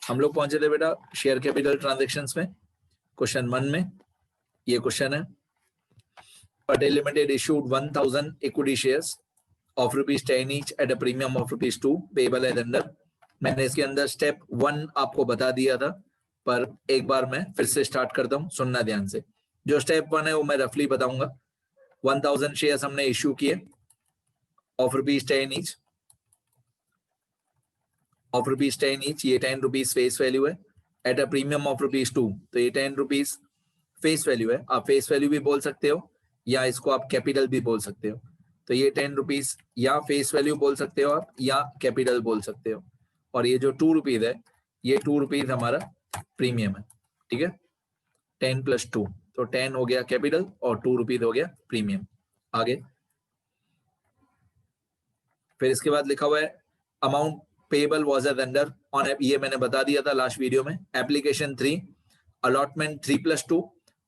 हम लोग पहुंचे थे बेटा शेयर कैपिटल ट्रांजैक्शंस में, क्वेश्चन 1 में ये क्वेश्चन है, Patel limited issued 1000 equity shares of ₹10 each at a premium of ₹2 payable as under. मैंने इसके अंदर स्टेप 1 आपको बता दिया था, पर एक बार मैं फिर से स्टार्ट करता हूं, सुनना ध्यान से। जो स्टेप 1 है वो मैं रफली बताऊंगा। 1000 शेयर्स हमने इश्यू किए ऑफ ₹10 each, ऑफ ₹10 each, ये ₹10 फेस वैल्यू है, एट अ प्रीमियम ऑफ ₹2, तो ये ₹10 फेस वैल्यू है। आप फेस वैल्यू भी बोल सकते हो या इसको आप कैपिटल भी बोल सकते हो। तो ये ₹10 या फेस वैल्यू बोल सकते हो आप या कैपिटल बोल सकते हो। और ये जो ₹2 है ये ₹2 हमारा प्रीमियम है, ठीक है। 10 + 2 तो 10 हो गया कैपिटल और ₹2 हो गया प्रीमियम। आगे फिर इसके बाद लिखा हुआ है amount payable was as under on, ये मैंने बता दिया था लास्ट वीडियो में। एप्लीकेशन 3 अलॉटमेंट 3+2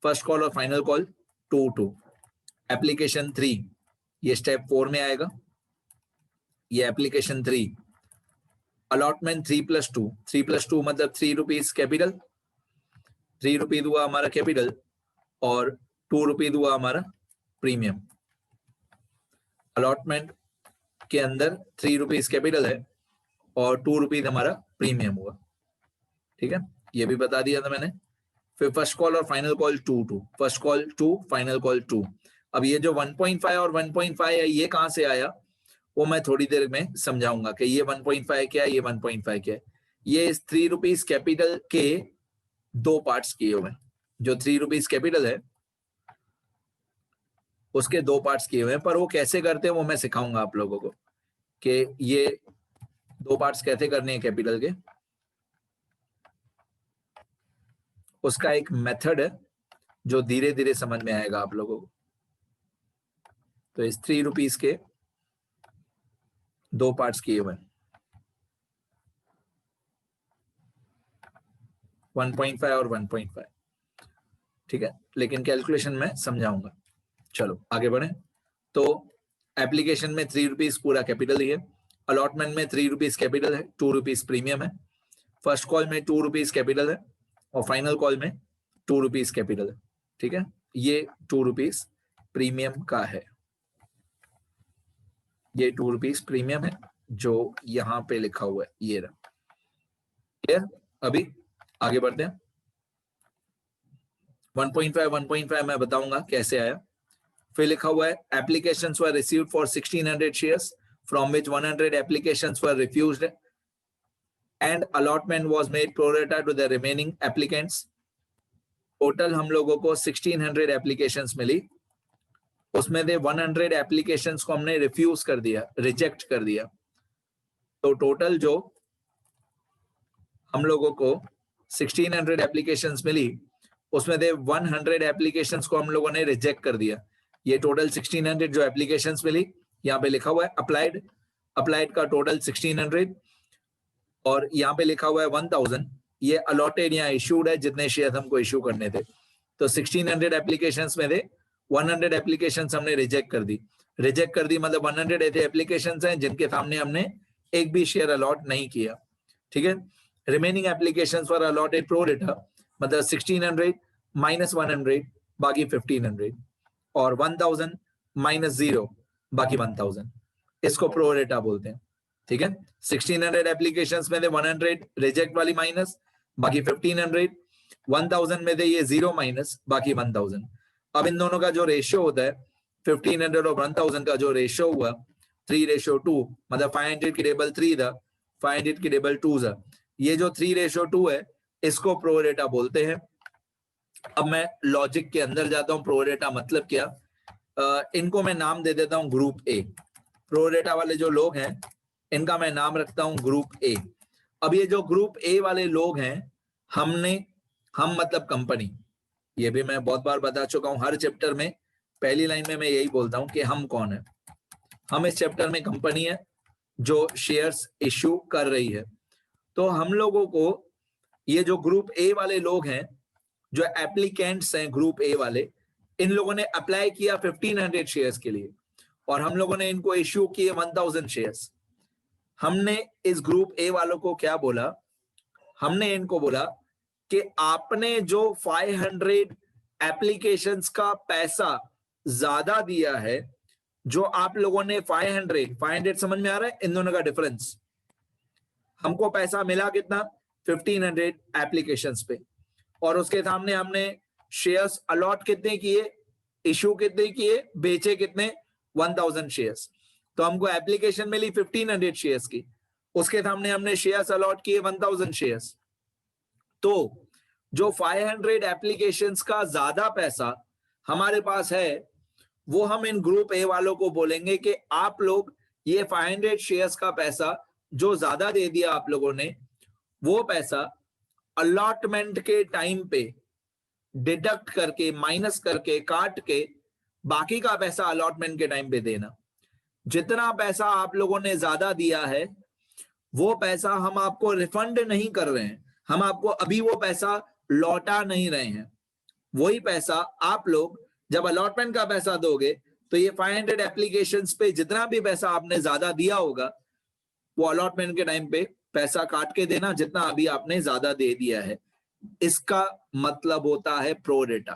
फर्स्ट कॉल और फाइनल कॉल 2-2। एप्लीकेशन 3 ये स्टेप 4 में आएगा। ये एप्लीकेशन 3 अलॉटमेंट 3+2, 3+2 मतलब ₹3 कैपिटल, ₹3 हुआ हमारा कैपिटल और ₹2 हुआ हमारा प्रीमियम। अलॉटमेंट के अंदर ₹3 कैपिटल है और ₹2 हमारा प्रीमियम हुआ, ठीक है, ये भी बता दिया था मैंने। फिर फर्स्ट कॉल और final call 2-2, first call 2 final call 2। अब ये जो 1.5 और 1.5 है ये कहां से आया वो मैं थोड़ी देर में समझाऊंगा कि ये 1.5 क्या है, ये 1.5 क्या है। ये इस ₹3 कैपिटल के 2 पार्ट्स किए हुए हैं। जो ₹3 कैपिटल है उसके 2 पार्ट्स किए हुए हैं, पर वो कैसे करते हैं वो मैं सिखाऊंगा आप लोगों को कि ये 2 पार्ट्स कैसे करने हैं कैपिटल के। उसका एक मेथड है जो धीरे धीरे समझ में आएगा आप लोगों को। तो इस ₹3 के 2 पार्ट्स किए हुए हैं, 1.5 और 1.5, ठीक है, लेकिन कैलकुलेशन में समझाऊंगा। चलो आगे बढ़े। तो एप्लीकेशन में ₹3 पूरा कैपिटल ही है, अलॉटमेंट में ₹3 कैपिटल है, ₹2 प्रीमियम है, फर्स्ट कॉल में ₹2 कैपिटल है और फाइनल कॉल में ₹2 कैपिटल है, ठीक है। ये ₹2 प्रीमियम का है, ये ₹2 प्रीमियम है जो यहां पे लिखा हुआ है, ये रहा। क्लियर? अभी आगे बढ़ते हैं। 1.5 मैं बताऊंगा कैसे आया। फिर लिखा हुआ है applications were received for 1600 shares from which 100 applications were refused and allotment was made pro rata to the remaining applicants. Total हम लोगों को 1600 एप्लीकेशंस मिली, उसमें से 100 एप्लीकेशंस को हमने रिफ्यूज कर दिया, रिजेक्ट कर दिया। तो टोटल जो हम लोगों को 1600 एप्लीकेशंस मिली उसमें से 100 एप्लीकेशंस को हम लोगों ने रिजेक्ट कर दिया। ये टोटल 1600 जो एप्लीकेशंस मिली, यहाँ पे लिखा हुआ है अप्लाइड, अप्लाइड का टोटल 1600 और यहाँ पे लिखा हुआ है 1000, ये अलॉटेड या इश्यूड है जितने शेयर हमको इश्यू करने थे। तो 1600 एप्लीकेशंस में से 100 एप्लीकेशंस हमने रिजेक्ट कर दी। रिजेक्ट कर दी मतलब 100 ऐसे एप्लीकेशंस हैं जिनके सामने हमने एक भी शेयर अलॉट नहीं किया, ठीक है। Remaining applications for allotted pro रेटा मतलब 1600 माइनस 100 बाकी 1500 और 1000 माइनस 0 बाकी 1000, इसको प्रो रेटा बोलते हैं, ठीक है। 1600 एप्लीकेशंस में से 100 रिजेक्ट वाली माइनस बाकी 1500, 1000 में से ये 0 माइनस बाकी 1000। अब इन दोनों का जो रेशियो होता है 1500 और 1000 का जो रेशियो हुआ 3:2 मतलब 500 की टेबल 3 था, 500 की टेबल 2 था। ये जो 3:2 है इसको प्रो रेटा बोलते हैं। अब मैं लॉजिक के अंदर जाता हूं, प्रो रेटा मतलब क्या। इनको मैं नाम दे देता हूं ग्रुप ए। प्रो रेटा वाले जो लोग हैं इनका मैं नाम रखता हूं ग्रुप ए। अब ये जो ग्रुप ए वाले लोग हैं हम मतलब कंपनी, ये भी मैं बहुत बार बता चुका हूं, हर चैप्टर में पहली लाइन में मैं यही बोलता हूं कि हम कौन है। हम इस चैप्टर में कंपनी है जो शेयर्स इश्यू कर रही है। तो हम लोगों को ये जो ग्रुप ए वाले लोग हैं, जो एप्लीकेंट्स हैं ग्रुप ए वाले, इन लोगों ने अप्लाई किया 1500 शेयर्स के लिए और हम लोगों ने इनको इश्यू किए 1000 शेयर्स। हमने इस ग्रुप ए वालों को क्या बोला, हमने इनको बोला कि आपने जो 500 एप्लीकेशंस का पैसा ज्यादा दिया है, जो आप लोगों ने 500 समझ में आ रहा है इन दोनों का डिफरेंस? हमको पैसा मिला कितना? 1500 एप्लीकेशंस पे, और उसके सामने हमने शेयर्स अलॉट कितने किए, इशू कितने किए, बेचे कितने? 1000 शेयर्स। तो हमको एप्लीकेशन मिली 1500 शेयर्स की, उसके सामने हमने शेयर्स अलॉट किए 1000 शेयर्स। तो जो 500 एप्लीकेशंस का ज्यादा पैसा हमारे पास है, वो हम इन ग्रुप ए वालों को बोलेंगे कि आप लोग ये 500 शेयर्स का पैसा जो ज्यादा दे दिया आप लोगों ने, वो पैसा अलॉटमेंट के टाइम पे डिडक्ट करके, माइनस करके, काट के बाकी का पैसा अलॉटमेंट के टाइम पे देना। जितना पैसा आप लोगों ने ज्यादा दिया है वो पैसा हम आपको रिफंड नहीं कर रहे हैं, हम आपको अभी वो पैसा लौटा नहीं रहे हैं। वही पैसा आप लोग जब अलॉटमेंट का पैसा दोगे तो ये 500 एप्लीकेशंस पे जितना भी पैसा आपने ज्यादा दिया होगा वो अलॉटमेंट के टाइम पे पैसा काट के देना, जितना अभी आपने ज्यादा दे दिया है। इसका मतलब होता है प्रो रेटा।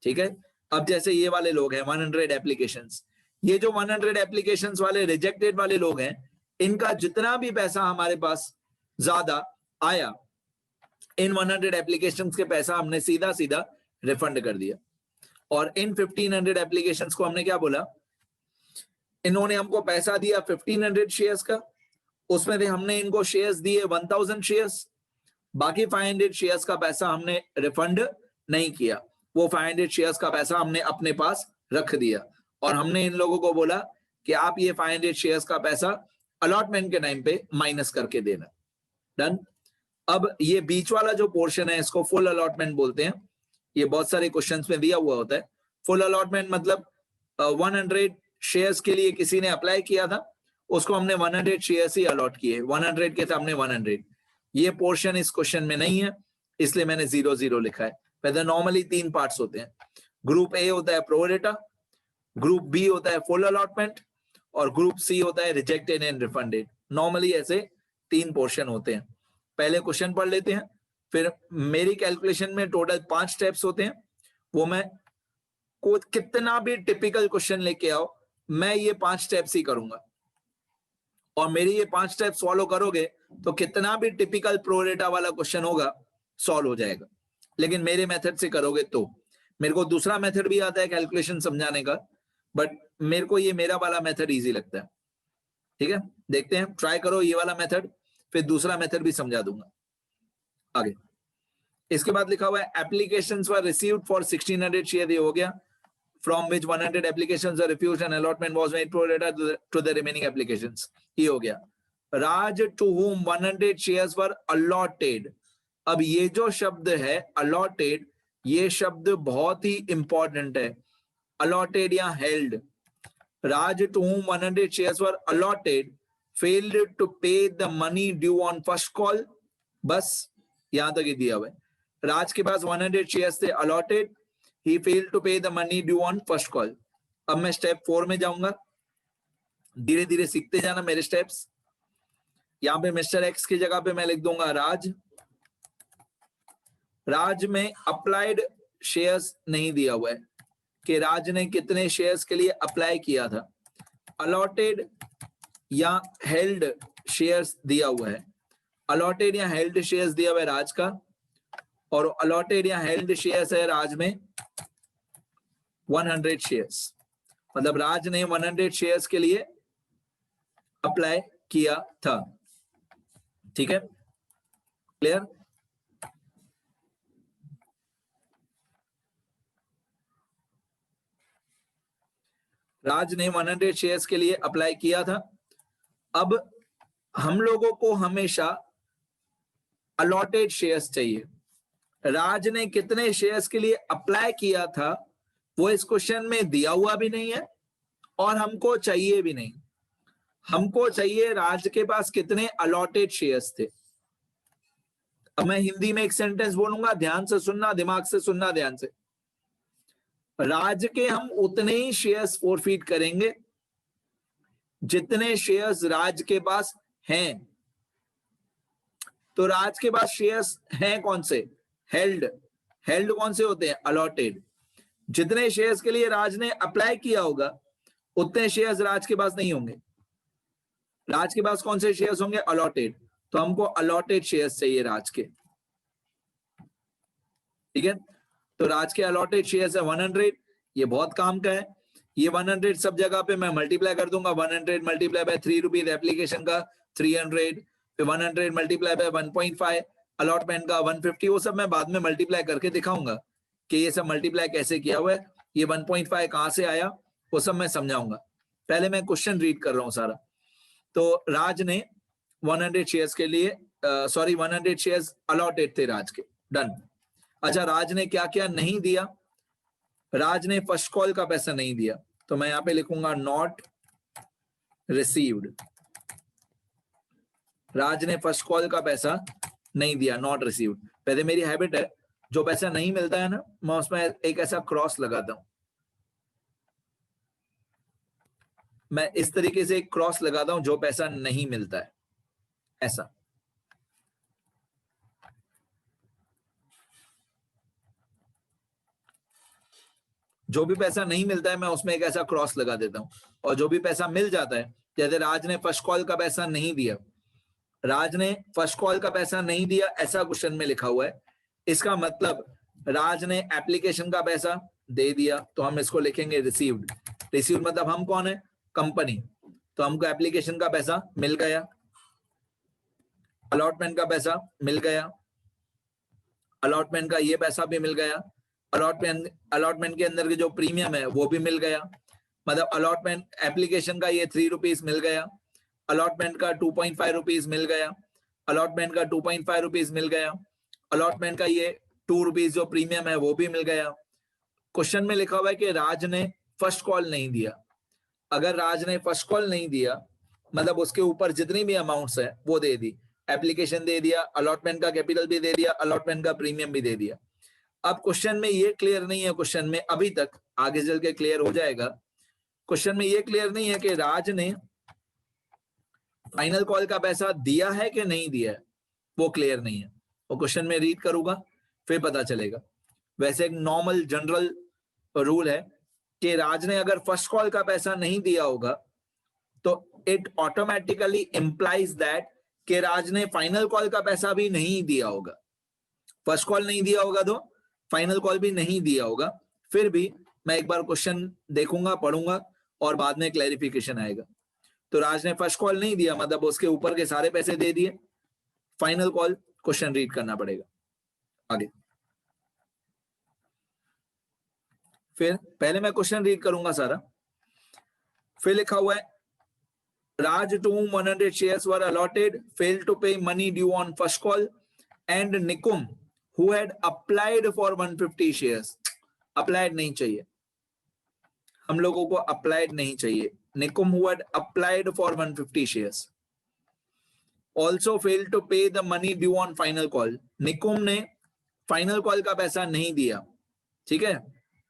ठीक है, अब जैसे ये वाले लोग हैं 100 एप्लीकेशंस, ये जो 100 एप्लीकेशंस वाले रिजेक्टेड वाले लोग हैं, इनका जितना भी पैसा हमारे पास ज्यादा आया, इन 100 एप्लीकेशंस के पैसा हमने सीधा सीधा रिफंड कर दिया। और इन 1500 एप्लीकेशंस को हमने क्या बोला, इन्होंने हमको पैसा दिया 1500 शेयर्स का, उसमें से हमने इनको शेयर्स दिए 1000 शेयर्स, बाकी 500 शेयर्स का पैसा हमने रिफंड नहीं किया, वो 500 शेयर्स का पैसा हमने अपने पास रख दिया। और हमने इन लोगों को बोला कि आप ये 500 शेयर्स का पैसा अलॉटमेंट के टाइम पे माइनस करके देना। डन। अब ये बीच वाला जो पोर्शन है इसको फुल अलॉटमेंट बोलते हैं, ये बहुत सारे क्वेश्चंस में दिया हुआ होता है। फुल अलॉटमेंट मतलब 100 शेयर्स के लिए किसी ने अप्लाई किया था, उसको हमने 100 शेयर्स ही अलॉट किए, 100 के सामने 100। ये पोर्शन इस क्वेश्चन में नहीं है, इसलिए मैंने 0-0 लिखा है। वैसे नॉर्मली 3 पार्ट्स होते हैं, ग्रुप ए होता है प्रो रेटा, ग्रुप बी होता है फुल अलॉटमेंट, और ग्रुप सी होता है रिजेक्टेड एंड रिफंडेड। नॉर्मली ऐसे 3 पोर्शन होते हैं। पहले क्वेश्चन पढ़ लेते हैं, फिर मेरी कैलकुलेशन में टोटल 5 स्टेप्स होते हैं, वो मैं को कितना भी टिपिकल क्वेश्चन लेके आओ मैं ये 5 स्टेप्स ही करूंगा, और मेरी ये 5 स्टेप्स फॉलो करोगे तो कितना भी टिपिकल प्रोरेटा वाला क्वेश्चन होगा सॉल्व हो जाएगा। लेकिन मेरे मेथड से करोगे तो, मेरे को दूसरा मेथड भी आता है कैलकुलेशन समझाने का, बट मेरे को ये मेरा वाला मेथड इजी लगता है। ठीक है, देखते हैं, ट्राई करो ये वाला मेथड, फिर दूसरा मेथड भी समझा दूंगा आगे। इसके बाद लिखा हुआ है applications were received for 1600 share, ये हो गया, from which 100 applications are refused and allotment was made pro rata to the remaining applications, ये हो गया। राज to whom 100 shares were allotted. अब ये जो शब्द है अलॉटेड, ये शब्द बहुत ही इंपॉर्टेंट है, अलॉटेड या held. Raj to whom 100 shares were allotted failed to pay the money due on first call। बस यहां तक ही दिया हुआ है। राज के पास 100 शेयर्स थे allotted, he failed to pay the money due on first call। अब मैं स्टेप 4 में जाऊंगा, धीरे धीरे सीखते जाना मेरे स्टेप्स। यहां पे मिस्टर एक्स की जगह पे मैं लिख दूंगा राज। राज में अप्लाइड शेयर्स नहीं दिया हुआ है कि राज ने कितने शेयर्स के लिए अप्लाई किया था, अलॉटेड या हेल्ड शेयर्स दिया हुआ है। अलॉटेड या हेल्ड शेयर्स दिया हुआ है राज का, और अलॉटेड या हेल्ड शेयर्स है राज में 100 शेयर्स, मतलब राज ने 100 शेयर्स के लिए अप्लाई किया था। ठीक है, क्लियर? राज ने 100 शेयर्स के लिए अप्लाई किया था। अब हम लोगों को हमेशा अलॉटेड शेयर्स चाहिए। राज ने कितने शेयर्स के लिए अप्लाई किया था वो इस क्वेश्चन में दिया हुआ भी नहीं है और हमको चाहिए भी नहीं। हमको चाहिए राज के पास कितने अलॉटेड शेयर्स थे। अब मैं हिंदी में एक सेंटेंस बोलूंगा, ध्यान से सुनना, दिमाग से सुनना ध्यान से। राज के हम उतने ही शेयर्स फोरफीट करेंगे जितने शेयर्स राज के पास हैं। तो राज के पास शेयर्स हैं कौन से? हेल्ड। हेल्ड कौन से होते हैं? अलॉटेड। जितने शेयर्स के लिए राज ने अप्लाई किया होगा उतने शेयर्स राज के पास नहीं होंगे। राज के पास कौन से शेयर्स होंगे? अलॉटेड। तो हमको अलॉटेड शेयर्स चाहिए राज के, ठीक है। तो राज के अलॉटेड शेयर्स है 100। ये बहुत काम का है। ये 100 सब जगह पे मैं मल्टीप्लाई कर दूंगा। 100 मल्टीप्लाई बाय 3 रुपीज एप्लीकेशन का 300, फिर 100 मल्टीप्लाई बाय 1.5 अलॉटमेंट का 150। वो सब मैं बाद में मल्टीप्लाई करके दिखाऊंगा कि ये सब मल्टीप्लाई कैसे किया हुआ है, ये 1.5 कहां से आया, वो सब मैं समझाऊंगा। पहले मैं क्वेश्चन रीड कर रहा हूं सारा। तो राज ने 100 शेयर्स के लिए 100 शेयर्स अलॉटेड थे राज के, डन। अच्छा, राज ने क्या क्या नहीं दिया? राज ने फर्स्ट कॉल का पैसा नहीं दिया, तो मैं यहां पे लिखूंगा नॉट रिसीव्ड। राज ने फर्स्ट कॉल का पैसा नहीं दिया, नॉट रिसीव्ड। पहले मेरी हैबिट है, जो पैसा नहीं मिलता है ना, मैं उसमें एक ऐसा क्रॉस लगाता हूं। मैं इस तरीके से एक क्रॉस लगाता हूं, जो पैसा नहीं मिलता है, ऐसा। जो भी पैसा नहीं मिलता है मैं उसमें एक ऐसा क्रॉस लगा देता हूं। और जो भी पैसा मिल जाता है, जैसे राज ने फर्स्ट कॉल का पैसा नहीं दिया, राज ने फर्स्ट कॉल का पैसा नहीं दिया ऐसा क्वेश्चन में लिखा हुआ है, इसका मतलब राज ने एप्लीकेशन का पैसा दे दिया, तो हम इसको लिखेंगे रिसीव्ड। रिसीव्ड मतलब हम कौन है? कंपनी। तो हमको एप्लीकेशन का पैसा मिल गया, अलॉटमेंट का पैसा मिल गया, अलॉटमेंट का ये पैसा भी मिल गया, अलॉटमेंट के अंदर के जो प्रीमियम है वो भी मिल गया। मतलब अलॉटमेंट एप्लीकेशन का ये 3 रुपीज मिल गया, अलॉटमेंट का 2.5 रुपीज मिल गया, अलॉटमेंट का 2.5 रुपीज मिल गया, अलॉटमेंट का ये 2 रुपीज जो प्रीमियम है वो भी मिल गया। क्वेश्चन में लिखा हुआ है कि राज ने फर्स्ट कॉल नहीं दिया। अगर राज ने फर्स्ट कॉल नहीं दिया मतलब उसके ऊपर जितनी भी अमाउंट्स है वो दे दी, एप्लीकेशन दे दिया, अलॉटमेंट का कैपिटल भी दे दिया, अलॉटमेंट का प्रीमियम भी दे दिया। अब क्वेश्चन में ये क्लियर नहीं है, क्वेश्चन में अभी तक, आगे चल के क्लियर हो जाएगा। क्वेश्चन में ये क्लियर नहीं है कि राज ने फाइनल कॉल का पैसा दिया है कि नहीं दिया है, वो क्लियर नहीं है। वो क्वेश्चन में रीड करूंगा फिर पता चलेगा। वैसे एक नॉर्मल जनरल रूल है कि राज ने अगर फर्स्ट कॉल का पैसा नहीं दिया होगा तो इट ऑटोमेटिकली इंप्लाइज दैट कि राज ने फाइनल कॉल का पैसा भी नहीं दिया होगा। फर्स्ट कॉल नहीं दिया होगा तो फाइनल कॉल भी नहीं दिया होगा। फिर भी मैं एक बार क्वेश्चन देखूंगा, पढ़ूंगा और बाद में क्लैरिफिकेशन आएगा। तो राज ने फर्स्ट कॉल नहीं दिया मतलब उसके ऊपर के सारे पैसे दे दिए, फाइनल कॉल क्वेश्चन रीड करना पड़ेगा आगे। फिर पहले मैं क्वेश्चन रीड करूंगा सारा। फिर लिखा हुआ है Raj to whom 100 shares were allotted failed to pay money due on first call, and Nikum who had applied for 150 shares, applied नहीं चाहिए, हम लोगों को applied नहीं चाहिए, Nikum who had applied for 150 shares also failed to pay the money due on final call. Nikum ने final call का पैसा नहीं दिया, ठीक है,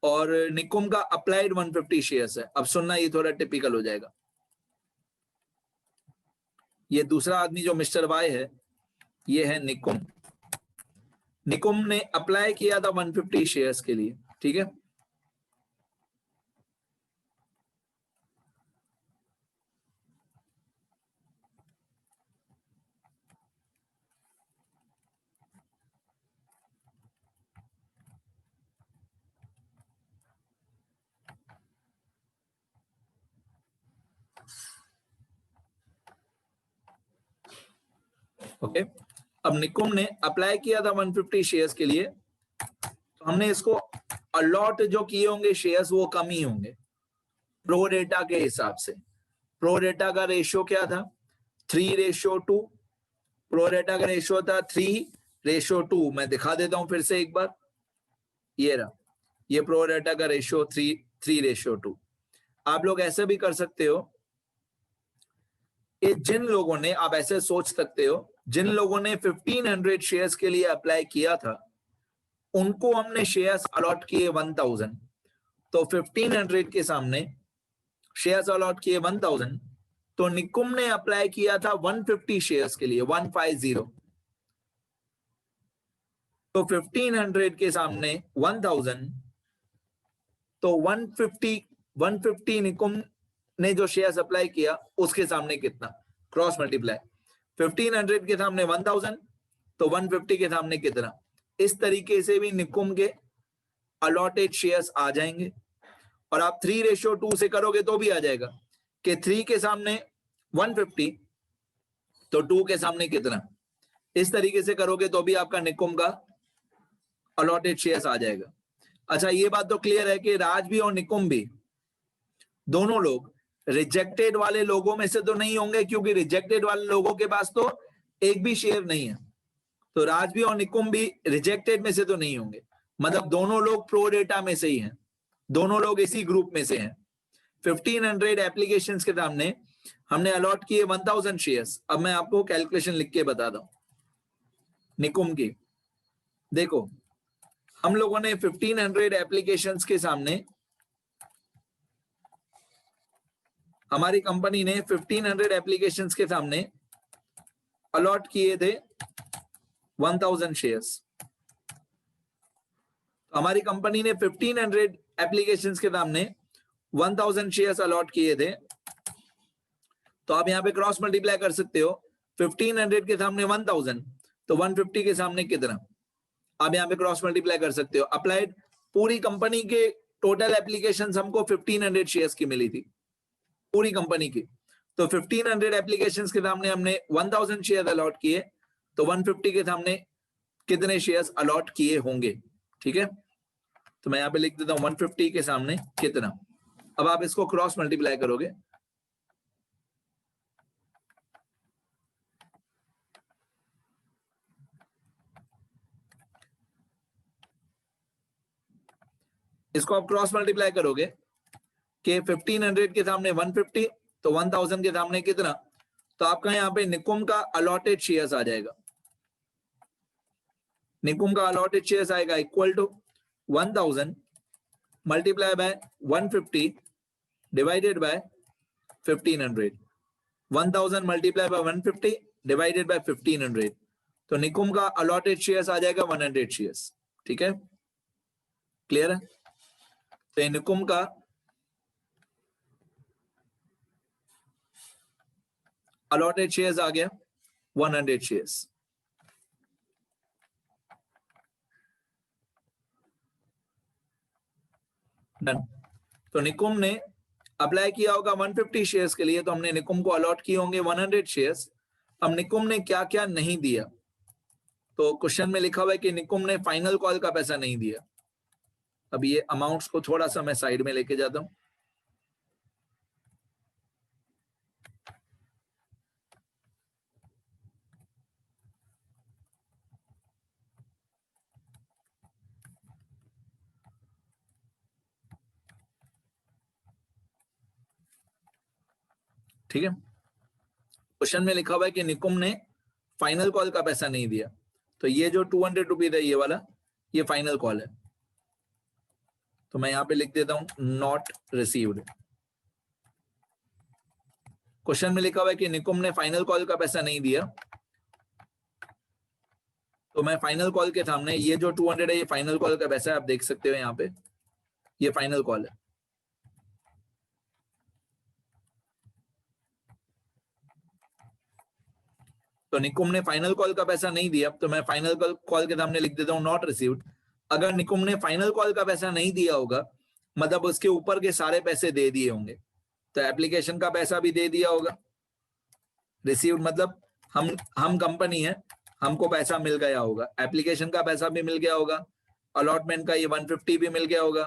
और Nikum का applied 150 shares है। अब सुनना, ये थोड़ा टिपिकल हो जाएगा। ये दूसरा आदमी जो मिस्टर वाई है, ये है निकुम। निकुम ने अप्लाई किया था 150 शेयर्स के लिए, ठीक है। ओके, अब निकुम ने अप्लाई किया था 150 शेयर्स के लिए, तो हमने इसको अलॉट जो किए होंगे शेयर्स वो कम ही होंगे प्रो डेटा के हिसाब से। प्रो डेटा का रेशियो क्या था? 3:2। प्रो डेटा का रेशियो था 3:2। मैं दिखा देता हूं फिर से एक बार, ये रहा, ये प्रो डेटा का रेशियो 3:2। आप लोग ऐसे भी कर सकते हो कि जिन लोगों ने, आप ऐसे सोच सकते हो, जिन लोगों ने 1500 शेयर्स के लिए अप्लाई किया था उनको हमने शेयर्स अलॉट किए 1000, तो 1500 के सामने शेयर्स अलॉट किए 1000, तो निकुम ने अप्लाई किया था 150 शेयर्स के लिए 150। तो 1500 के सामने 1000, तो 150 निकुम ने जो शेयर सप्लाई किया उसके सामने कितना, क्रॉस मल्टीप्लाई 1500 के सामने 1000 तो 150 के सामने कितना। इस तरीके से भी निकुम के अलॉटेड शेयर्स आ जाएंगे। और आप 3:2 से करोगे तो भी आ जाएगा कि 3 के सामने 150 तो 2 के सामने कितना। इस तरीके से करोगे तो भी आपका निकुम का अलॉटेड शेयर्स आ जाएगा। अच्छा, ये बात तो क्लियर है कि राज भी और निकुम भी दोनों लोग रिजेक्टेड वाले लोगों में से तो नहीं होंगे, क्योंकि रिजेक्टेड वाले लोगों के पास तो एक भी शेयर नहीं है। तो राज भी और निकुम भी रिजेक्टेड में से तो नहीं होंगे, मतलब दोनों लोग प्रो डेटा में से ही हैं, दोनों लोग इसी ग्रुप में से हैं। 1500 एप्लीकेशंस के सामने हमने अलॉट किए 1000 शेयर्स। अब मैं आपको कैलकुलेशन लिख के बताता हूं निकुम की। देखो, हम लोगों ने 1500 एप्लीकेशंस के सामने, हमारी कंपनी ने 1500 एप्लीकेशंस के सामने अलॉट किए थे 1000 शेयर्स। हमारी कंपनी ने 1500 एप्लीकेशंस के सामने 1000 शेयर्स अलॉट किए थे। तो आप यहां पे क्रॉस मल्टीप्लाई कर सकते हो, 1500 के सामने 1000 तो 150 के सामने कितना, आप यहां पे क्रॉस मल्टीप्लाई कर सकते हो। अप्लाइड पूरी कंपनी के टोटल एप्लीकेशंस हमको 1500 शेयर्स की मिली थी, पूरी कंपनी की। तो 1500 एप्लीकेशंस के सामने हमने 1000 शेयर अलॉट किए, तो 150 के सामने कितने शेयर्स अलॉट किए होंगे। ठीक है, तो मैं यहां पे लिख देता हूं 150 के सामने कितना। अब आप इसको क्रॉस मल्टीप्लाई करोगे, इसको आप क्रॉस मल्टीप्लाई करोगे कि 1500 के सामने 150 तो 1000 के सामने कितना, तो आपका यहाँ पे निकुम का अलॉटेड शेयर्स आ जाएगा। निकुम का अलॉटेड शेयर्स आएगा equal to 1000 multiply by 150 divided by 1500। 1000 multiply by 150 divided by 1500, तो निकुम का अलॉटेड शेयर्स आ जाएगा 100 शेयर्स। ठीक है, क्लियर है। तो निकुम का अलॉटेड शेयर्स आ गया 100 शेयर्स। डन। तो निकुम ने अप्लाई किया होगा 150 शेयर्स के लिए, तो हमने निकुम को अलॉट किए होंगे 100 शेयर्स। अब निकुम ने क्या क्या नहीं दिया, तो क्वेश्चन में लिखा हुआ है कि निकुम ने फाइनल कॉल का पैसा नहीं दिया। अब ये अमाउंट्स को थोड़ा सा मैं साइड में लेके जाता हूं। ठीक है, क्वेश्चन में लिखा हुआ है कि निकुम ने फाइनल कॉल का पैसा नहीं दिया, तो ये जो 200 रुपीज है ये वाला, ये फाइनल कॉल है। तो मैं यहां पे लिख देता हूं नॉट रिसीव्ड। क्वेश्चन में लिखा हुआ है कि निकुम ने फाइनल कॉल का पैसा नहीं दिया, तो मैं फाइनल कॉल के सामने ये जो 200 है ये फाइनल कॉल का पैसा है, आप देख सकते हो यहाँ पे ये फाइनल कॉल है। तो निकुम ने फाइनल कॉल का पैसा नहीं दिया, तो मैं फाइनल कॉल के सामने लिख देता हूं नॉट रिसीव्ड। अगर निकुम ने फाइनल कॉल का पैसा नहीं दिया होगा, मतलब उसके ऊपर के सारे पैसे दे दिए होंगे, तो एप्लीकेशन का पैसा भी दे दिया होगा। रिसीव्ड मतलब हम कंपनी है, हमको पैसा मिल गया होगा, एप्लीकेशन का पैसा भी मिल गया होगा, अलॉटमेंट का ये 150 भी मिल गया होगा,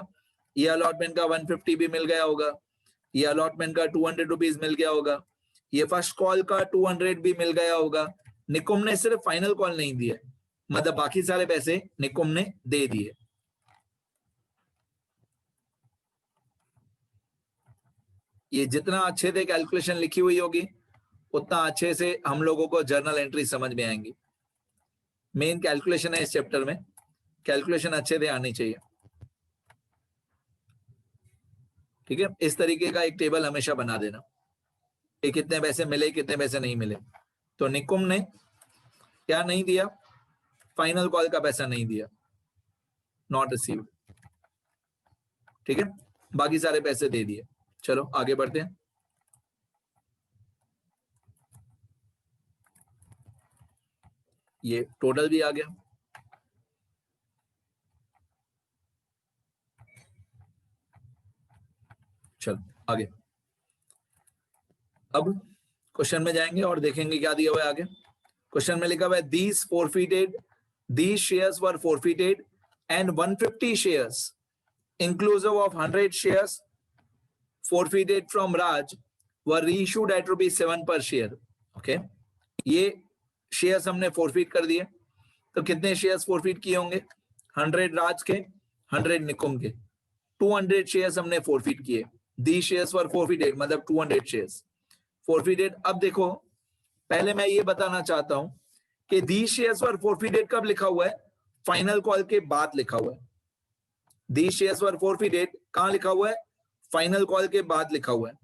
ये अलॉटमेंट का 150 भी मिल गया होगा, ये अलॉटमेंट का 200 रुपीज मिल गया होगा, ये फर्स्ट कॉल का 200 भी मिल गया होगा। निकुम ने सिर्फ फाइनल कॉल नहीं दिया, मतलब बाकी सारे पैसे निकुम ने दे दिए। ये जितना अच्छे से कैलकुलेशन लिखी हुई होगी उतना अच्छे से हम लोगों को जर्नल एंट्री समझ में आएंगी। मेन कैलकुलेशन है इस चैप्टर में, कैलकुलेशन अच्छे से आनी चाहिए। ठीक है, इस तरीके का एक टेबल हमेशा बना देना कि कितने पैसे मिले कितने पैसे नहीं मिले। तो निकुम ने क्या नहीं दिया, फाइनल कॉल का पैसा नहीं दिया, नॉट रिसीव्ड। ठीक है, बाकी सारे पैसे दे दिए। चलो आगे बढ़ते हैं। ये टोटल भी आ गया। चलो आगे, अब क्वेश्चन में जाएंगे और देखेंगे क्या दिया हुआ है आगे। क्वेश्चन में लिखा हुआ है these forfeited, these shares were forfeited and 150 shares inclusive of 100 shares forfeited from Raj were reissued at ₹7 per share. Okay, ये शेयर्स हमने फोरफिट कर दिए, तो कितने शेयर्स फोरफिट किए होंगे? 100 राज के, 100 निकुम के, 200 शेयर्स हमने फोरफिट किए। These shares were forfeited मतलब 200 शेयर्स फोरफिटेड। अब देखो, पहले मैं ये बताना चाहता हूं कि these shares were forfeited कब लिखा हुआ है? फाइनल कॉल के बाद लिखा हुआ है। These shares were forfeited कहां लिखा हुआ है? फाइनल कॉल के बाद लिखा हुआ है।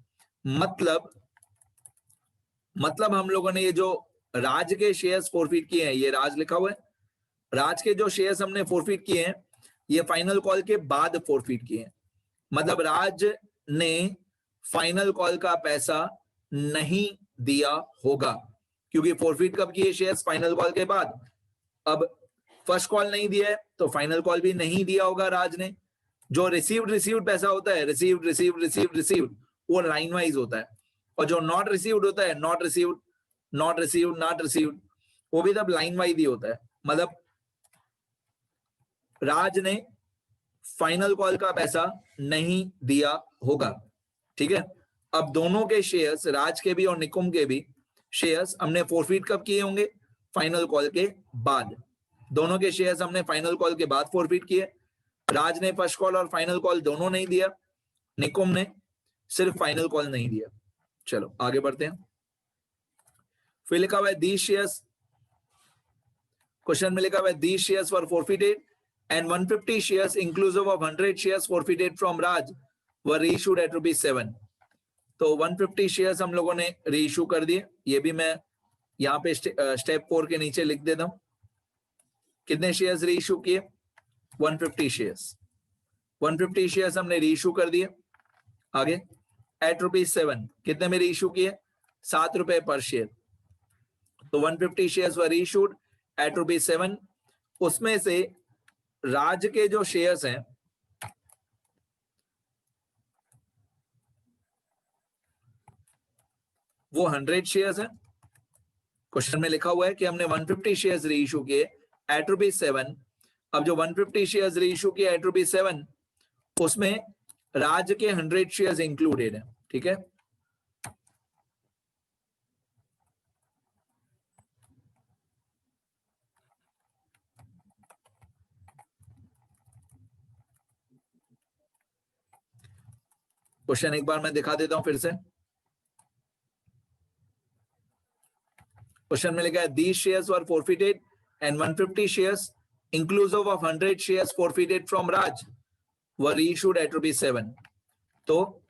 मतलब हम लोगों ने ये जो राज के शेयर्स फोरफिट किए हैं, ये राज लिखा हुआ है, राज के जो शेयर्स हमने फोरफिट किए हैं ये फाइनल कॉल के बाद फोरफिट किए हैं। मतलब राज ने फाइनल कॉल का पैसा नहीं दिया होगा, क्योंकि फोरफिट कब किए शेयर्स? फाइनल कॉल के बाद। अब फर्स्ट कॉल नहीं दिया है तो फाइनल कॉल भी नहीं दिया होगा राज ने। जो रिसीव्ड पैसा होता है, रिसीव्ड वो लाइन वाइज होता है, और जो नॉट रिसीव्ड होता है, नॉट रिसीव्ड वो भी तब लाइन वाइज ही होता है। मतलब राज ने फाइनल कॉल का पैसा नहीं दिया होगा। ठीक है, अब दोनों के शेयर्स, राज के भी और निकुम के भी शेयर्स हमने फोरफिट कब किए होंगे? फाइनल कॉल के बाद। दोनों के शेयर्स हमने फाइनल कॉल के बाद फोरफिट किए। राज ने फर्स्ट कॉल और फाइनल कॉल दोनों नहीं दिया, निकुम ने सिर्फ फाइनल कॉल नहीं दिया। चलो आगे बढ़ते हैं। फिर लिखा हुआ है दीज शेयर्स, क्वेश्चन में लिखा हुआ है these shares were forfeited and 150 shares inclusive of 100 shares forfeited from Raj were reissued at ₹7। तो 150 शेयर्स हम लोगों ने रीइश्यू कर दिए। ये भी मैं यहाँ पे स्टेप 4 के नीचे लिख देता हूं। कितने शेयर्स रीइश्यू किए? 150 शेयर्स। 150 शेयर्स हमने रीइश्यू कर दिए। आगे एट ₹7 कितने में रीइश्यू किए? ₹7 पर शेयर। तो 150 शेयर्स वर रीइश्यूड एट ₹7। उसमें से राज के जो शेयर्स हैं वो 100 शेयर्स हैं। क्वेश्चन में लिखा हुआ है कि हमने 150 शेयर्स रीइश्यू किए एट ₹7। अब जो 150 शेयर्स रीइश्यू किए एट ₹7 उसमें राज के 100 शेयर्स इंक्लूडेड है। ठीक है, क्वेश्चन एक बार मैं दिखा देता हूं फिर से। क्वेश्चन में लिखा है these shares were forfeited and 150 shares inclusive of 100 shares forfeited from Raj were reissued at ₹7। तो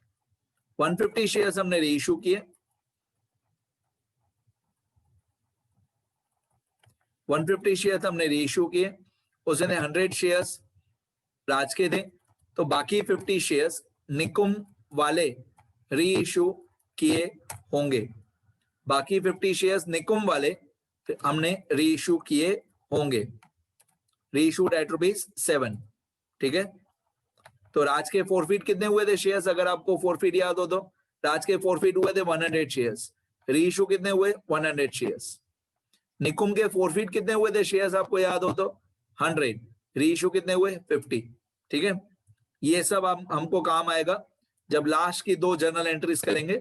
150 शेयर्स हमने रीइश्यू किए, 150 शेयर्स हमने रीइश्यू किए, उसने 100 शेयर्स राज के थे, तो बाकी 50 शेयर्स निकुम वाले रीइश्यू किए होंगे। बाकी 50 शेयर्स निकुम वाले हमने रीइश्यू किए होंगे, रीइश्यूड एट ₹7। ठीक है, तो राज के फोरफिट कितने हुए थे शेयर्स? अगर आपको फोरफिट याद हो तो राज के फोरफिट हुए थे 100 शेयर्स। रीइश्यू कितने हुए? 100 शेयर्स। निकुम के फोरफिट कितने हुए थे शेयर्स आपको याद हो तो? 100। रीइश्यू कितने हुए? 50। ठीक है, ये सब हमको काम आएगा जब लास्ट की 2 जर्नल एंट्रीज करेंगे,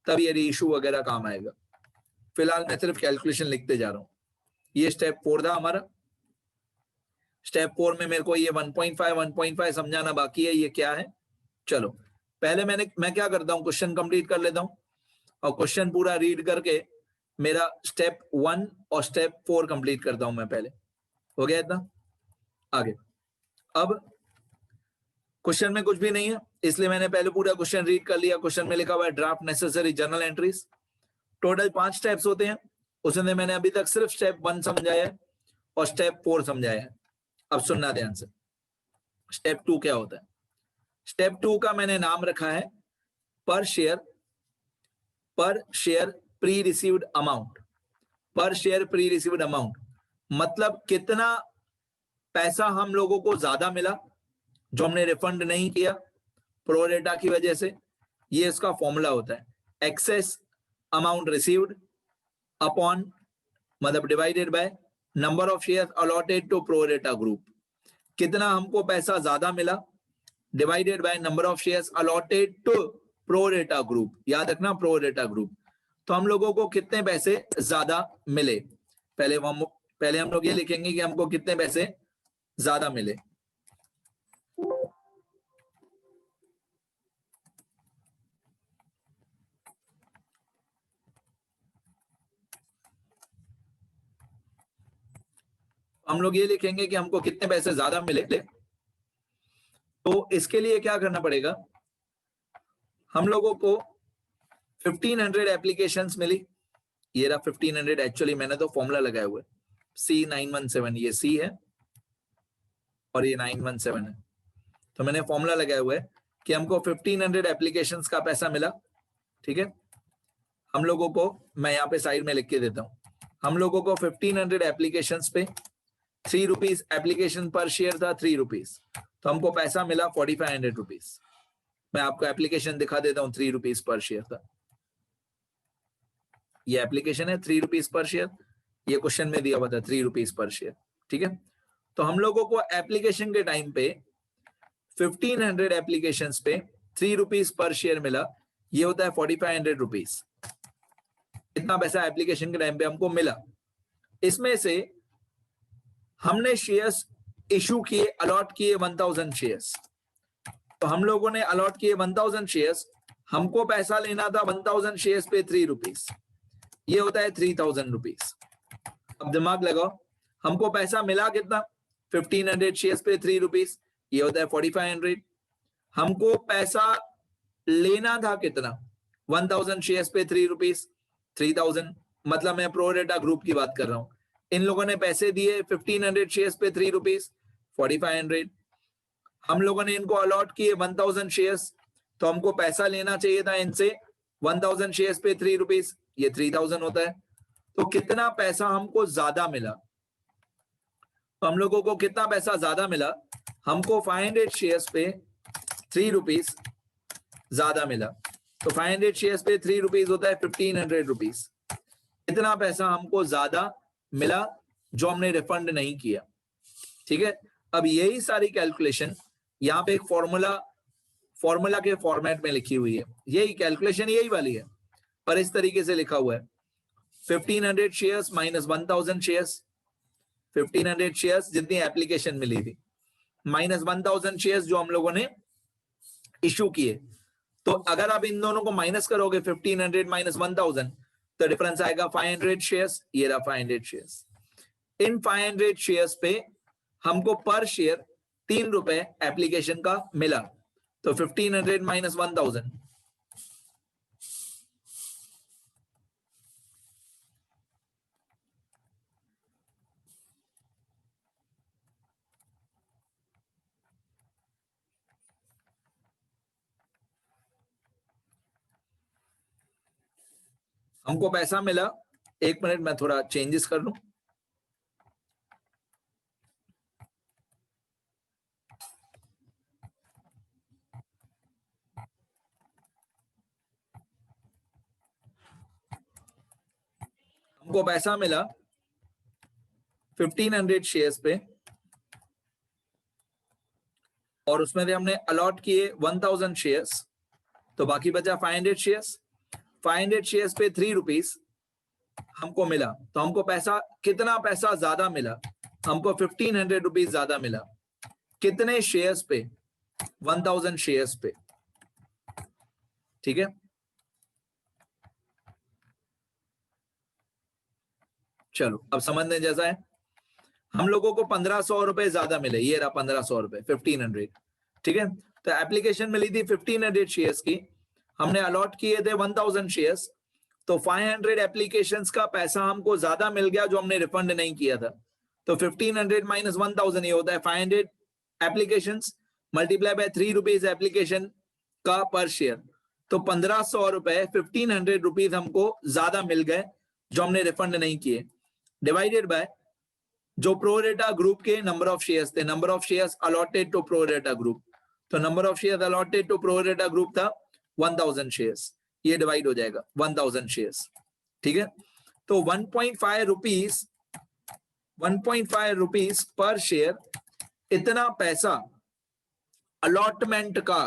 तब ये रीइश्यू वगैरह काम आएगा। फिलहाल मैं सिर्फ कैलकुलेशन लिखते जा रहा हूं। ये स्टेप 4 था हमारा। स्टेप 4 में मेरे को ये 1.5 समझाना बाकी है, ये क्या है। चलो पहले मैं क्या करता हूं, क्वेश्चन कंप्लीट कर लेता हूं और क्वेश्चन पूरा रीड करके मेरा स्टेप 1 और स्टेप 4 कंप्लीट करता हूं मैं पहले। हो गया इतना? आगे अब क्वेश्चन में कुछ भी नहीं है, इसलिए मैंने पहले पूरा क्वेश्चन रीड कर लिया। क्वेश्चन में लिखा हुआ है draft necessary journal entries. Total 5 steps होते हैं, उसमें मैंने अभी तक सिर्फ स्टेप 1 समझाया है और स्टेप 4 समझाया है। अब सुनना ध्यान से, स्टेप 2 क्या होता है। स्टेप 2 का मैंने नाम रखा है पर शेयर प्री रिसीव्ड अमाउंट। पर शेयर प्री रिसीव्ड अमाउंट मतलब कितना पैसा हम लोगों को ज्यादा मिला जो हमने रिफंड नहीं किया प्रोरेटा की वजह से। ये इसका फॉर्मूला होता है, एक्सेस अमाउंट रिसीव्ड अपॉन मतलब divided by number of shares allotted to pro rata group. कितना हमको पैसा ज्यादा मिला divided by number of shares allotted to pro rata group. याद रखना प्रोरेटा ग्रुप। तो हम लोगों को कितने पैसे ज्यादा मिले, पहले हम लोग ये लिखेंगे कि हमको कितने पैसे ज्यादा मिले। हम लोग ये लिखेंगे कि हमको कितने पैसे ज्यादा मिले। तो इसके लिए क्या करना पड़ेगा, हम लोगों को 1500 एप्लीकेशंस मिली। ये रहा 1500, एक्चुअली मैंने तो फॉर्मूला लगाया हुआ है C917, ये C है और ये 917 है। तो मैंने फॉर्मूला लगाया हुआ है कि हमको 1500 एप्लीकेशंस का पैसा मिला। ठीक है, हम लोगों को, मैं यहाँ पे साइड में लिख के देता हूँ, हम लोगों को 1500 एप्लीकेशंस पे 3 रुपीज एप्लीकेशन पर शेयर था, 3 रुपीज। तो हमको पैसा मिला 4500 रुपीज। मैं आपको एप्लीकेशन दिखा देता हूँ, 3 रुपीज पर शेयर था। ये एप्लीकेशन है 3 रुपीज पर शेयर, ये क्वेश्चन में दिया हुआ था 3 रुपीज पर शेयर। ठीक है, तो हम लोगों को एप्लीकेशन के टाइम पे 1500 एप्लीकेशंस पे 3 रुपीज पर शेयर मिला। ये होता है 4500 रुपीज। इतना पैसा एप्लीकेशन के टाइम पे हमको मिला। इसमें से हमने शेयर्स इशू किए, अलॉट किए 1000 शेयर्स। तो हम लोगों ने अलॉट किए 1000 शेयर्स, हमको पैसा लेना था 1000 शेयर्स पे 3 रुपीज। ये होता है 3000 रुपीज। अब दिमाग लगाओ, हमको पैसा मिला कितना, 1500 शेयर्स पे 3 रुपीज, ये होता है 4500। हमको पैसा लेना था कितना, 1000 शेयर्स पे 3 रुपीज, 3000। मतलब मैं प्रोरेटा ग्रुप की बात कर रहा हूं। इन लोगों ने पैसे दिए 1500 शेयर्स पे 3 रुपीज, 4500। हम लोगों ने इनको अलॉट किए 1000 शेयर्स, तो हमको पैसा लेना चाहिए था इनसे 1000 शेयर्स पे 3 रुपीज, ये 3000 होता है। तो कितना पैसा हमको ज्यादा मिला, तो हम लोगों को कितना पैसा ज्यादा मिला, हमको 500 शेयर्स पे 3 रुपीज ज्यादा मिला। तो 500 शेयर्स पे 3 रुपीज होता है 1500 रुपीज। इतना पैसा हमको ज्यादा मिला जो हमने रिफंड नहीं किया। ठीक है, अब यही सारी कैलकुलेशन यहाँ पे एक फॉर्मूला के फॉर्मेट में लिखी हुई है। यही कैलकुलेशन यही वाली है, पर इस तरीके से लिखा हुआ है 1500 शेयर्स माइनस 1000 शेयर्स। 1500 शेयर्स जितनी एप्लीकेशन मिली थी माइनस 1000 शेयर्स जो हम लोगों ने इशू किए। तो अगर आप इन दोनों को माइनस करोगे 1500 माइनस 1000 तो डिफरेंस आएगा 500 शेयर्स। ये रहा 500 शेयर्स। इन 500 शेयर्स पे हमको पर शेयर 3 रुपए एप्लीकेशन का मिला। तो 1500 माइनस 1000, हमको पैसा मिला। एक मिनट मैं थोड़ा चेंजेस कर लूं। हमको पैसा मिला 1500 शेयर्स पे और उसमें से हमने अलॉट किए 1000 शेयर्स, तो बाकी बचा 500 शेयर्स। 500 शेयर्स पे 3 रुपीज हमको मिला। तो हमको पैसा, कितना पैसा ज्यादा मिला, हमको 1500 रुपीज ज्यादा मिला। कितने शेयर्स पे, 1000 शेयर्स पे। ठीक है, चलो अब समझने जैसा है। हम लोगों को 1500 रुपए ज्यादा मिले। ये रहा 1500 रुपए 1500। ठीक है, तो एप्लीकेशन मिली थी 1500 शेयर्स की, हमने अलॉट किए थे 1000 शेयर्स। तो 500 एप्लीकेशंस का पैसा हमको ज्यादा मिल गया जो हमने रिफंड नहीं किया था। तो 1500 माइनस 1000 ये होता है 500 applications multiply by 3 rupees application का पर शेयर। तो 1500 रुपए 1500 रुपीज हमको ज्यादा मिल गए जो हमने रिफंड नहीं किए, डिवाइडेड बाय जो प्रोरेटा ग्रुप के नंबर ऑफ शेयर्स थे, number of shares allotted to pro rata group. तो number of shares allotted to pro rata group था 1000 शेयर्स, ये डिवाइड हो जाएगा 1000 शेयर्स। ठीक है, तो 1.5 रुपीज पर शेयर, इतना पैसा अलॉटमेंट का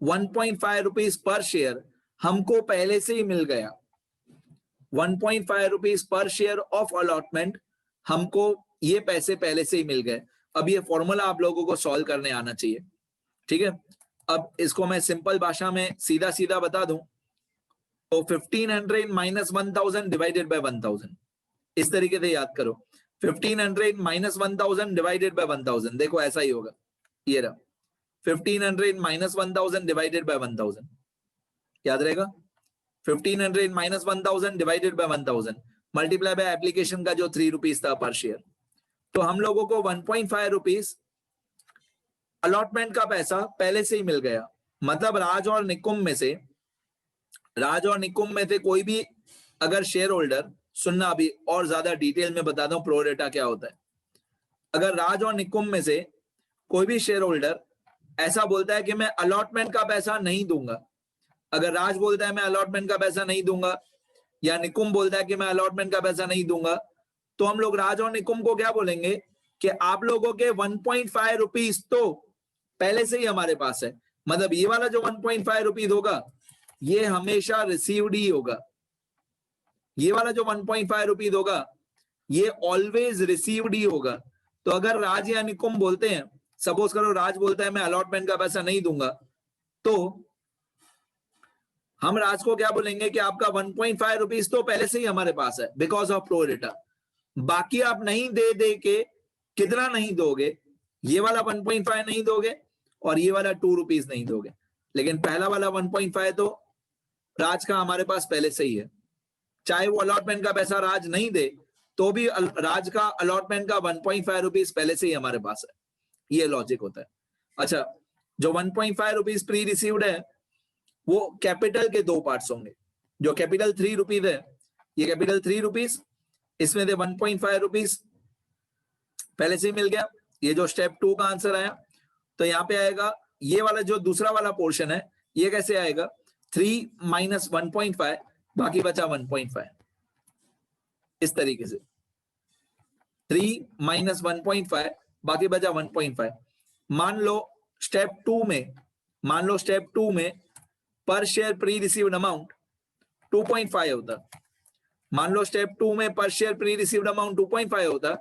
1.5 रुपीज पर शेयर हमको पहले से ही मिल गया। 1.5 rupees per share of allotment हमको ये पैसे पहले से ही मिल गए। अब ये फॉर्मूला आप लोगों को सॉल्व करने आना चाहिए। ठीक है, अब इसको मैं सिंपल भाषा में सीधा सीधा बता दूं तो 1500 माइनस 1000 डिवाइडेड बाय 1000, इस तरीके से याद करो। 1500 माइनस 1000 डिवाइडेड बाय 1000, देखो ऐसा ही होगा, ये रहा 1500 माइनस 1000 डिवाइडेड बाय 1000, याद रहेगा। 1500 minus 1000 divided by 1000 multiply by application का जो 3 रुपीज था पर शेयर। तो हम लोगों को 1.5 रुपीज अलॉटमेंट का पैसा पहले से ही मिल गया। मतलब राज और निकुंभ में से कोई भी अगर शेयर होल्डर, सुनना अभी और ज्यादा डिटेल में बताता हूं प्रोरेटा क्या होता है। अगर राज और निकुंभ में से कोई भी शेयर होल्डर ऐसा बोलता है कि मैं अलॉटमेंट का पैसा नहीं दूंगा, अगर राज बोलता है मैं अलॉटमेंट का पैसा नहीं दूंगा या निकुंभ बोलता है कि मैं अलॉटमेंट का पैसा नहीं दूंगा, तो हम लोग राज और निकुंभ को क्या बोलेंगे कि आप लोगों के 1.5 रुपीज तो पहले से ही हमारे पास है। मतलब ये वाला जो 1.5 रुपीज होगा ये हमेशा रिसीव्ड ही होगा। ये वाला जो 1.5 रुपीज होगा ये ऑलवेज रिसीव्ड ही होगा। तो अगर राज या निकुंभ बोलते हैं, सपोज करो राज बोलता है मैं अलॉटमेंट का पैसा नहीं दूंगा, तो हम राज को क्या बोलेंगे कि आपका 1.5 रुपीज तो पहले से ही हमारे पास है बिकॉज ऑफ प्रोरेटा। बाकी आप नहीं दे के कितना नहीं दोगे, ये वाला 1.5 नहीं दोगे और ये वाला 2 रुपीज नहीं दोगे, लेकिन पहला वाला 1.5 तो राज का हमारे पास पहले से ही है। चाहे वो अलॉटमेंट का पैसा राज नहीं दे तो भी राज का अलॉटमेंट का 1.5 रुपीज पहले से ही हमारे पास है। ये लॉजिक होता है। अच्छा, जो 1.5 रुपीज प्री रिसीव्ड है वो कैपिटल के 2 पार्ट्स होंगे। जो कैपिटल 3 रुपीज है, ये कैपिटल 3 रुपीज, इसमें से 1.5 रुपीज पहले से ही मिल गया। ये जो स्टेप 2 का आंसर आया, तो यहाँ पे आएगा ये वाला जो दूसरा वाला पोर्शन है, ये कैसे आएगा 3 माइनस 1.5, बाकी बचा 1.5, इस तरीके से 3 माइनस 1.5 बाकी बचा 1.5। मान लो स्टेप 2 में पर शेयर प्री रिसीव्ड अमाउंट 2.5 होता। मान लो स्टेप 2 में पर शेयर प्री रिसीव्ड अमाउंट 2.5 होता,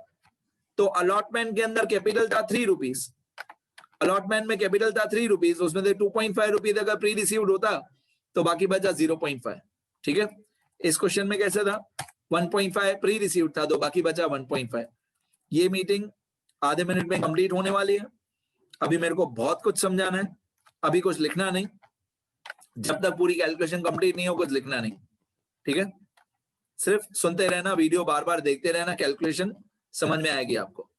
तो अलॉटमेंट के अंदर कैपिटल था 3 रुपीज, अलॉटमेंट में कैपिटल था 3 रुपीज, उसमें से 2.5 रुपीज अगर प्री रिसीव्ड होता तो बाकी बचा 0.5। ठीक है, इस क्वेश्चन में कैसे था 1.5 प्री रिसीव्ड था तो बाकी बचा 1.5। ये मीटिंग आधे मिनट में कंप्लीट होने वाली है। अभी मेरे को बहुत कुछ समझाना है, अभी कुछ लिखना नहीं, जब तक पूरी कैलकुलेशन कंप्लीट नहीं हो कुछ लिखना नहीं। ठीक है, सिर्फ सुनते रहना, वीडियो बार बार देखते रहना, कैलकुलेशन समझ में आएगी आपको।